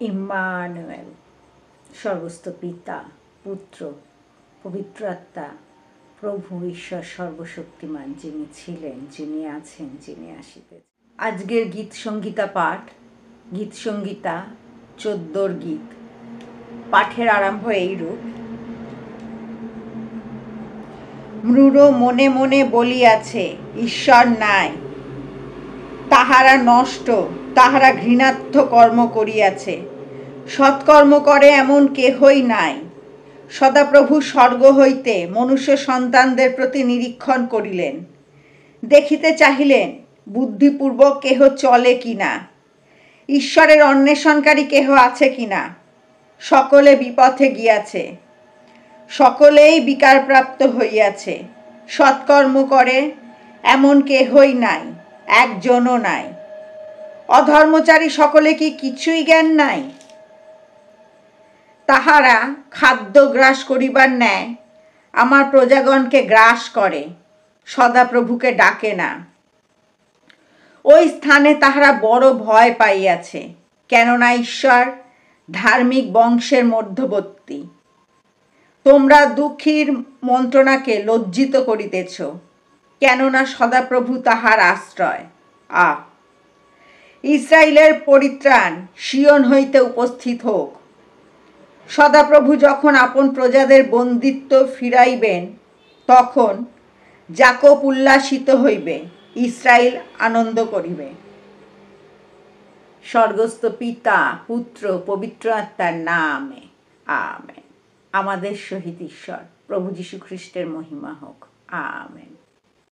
Emmanuel. সর্বস্থ পিতা, পুত্র, পবিত্র আত্মা, প্রভু ঈশ্বর সর্বশক্তিমান, যিনি ছিলেন, যিনি আছেন, যিনি আসিবেন। আজকের গীত সংগীতা পাঠ, গীত সংগীতা 14 গীত। পাঠের আরম্ভ এইরূপ। মৃঢ় মনে মনে বলিয়াছে, ঈশ্বর নাই। তাহারা নষ্ট, তাহারা ঘৃণার্থ কর্ম করিয়াছে। সৎকর্ম করে এমন কেহই নাই। সদাপ্রভু স্বর্গ হইতে মনুষ্য সন্তানদের প্রতি নিরীক্ষণ করিলেন, দেখিতে চাহিলেন বুদ্ধিপূর্বক কেহ চলে কিনা, ঈশ্বরের অন্বেষণকারী কেহ আছে কিনা। সকলে বিপথে গিয়াছে, সকলেই বিকারপ্রাপ্ত হইয়াছে। সৎকর্ম করে এমন কেহই নাই, একজনও নাই। অধর্মচারী সকলে কি কিছুই জ্ঞান নাই? তাহারা খাদ্য গ্রাস করিবার ন্যায় আমার প্রজাগণকে গ্রাস করে, সদাপ্রভুকে ডাকে না। ওই স্থানে তাহারা বড় ভয় পাইয়াছে, কেননা ঈশ্বর ধার্মিক বংশের মধ্যবর্তী। তোমরা দুঃখীর মন্ত্রণাকে লজ্জিত করিতেছ, কেননা সদাপ্রভু তাহার আশ্রয়। ইসরায়েলের পরিত্রাণ সিয়ন হইতে উপস্থিত হোক। সদাপ্রভু যখন আপন প্রজাদের বন্দিত্ব ফিরাইবেন, তখন যাকোব উল্লাসিত হইবে, ইসরায়েল আনন্দ করিবে। স্বর্গস্থ পিতা, পুত্র, পবিত্র আত্মার নামে আমেন। আমাদের সহিত ঈশ্বর প্রভু যীশু খ্রিস্টের মহিমা হোক। আমেন।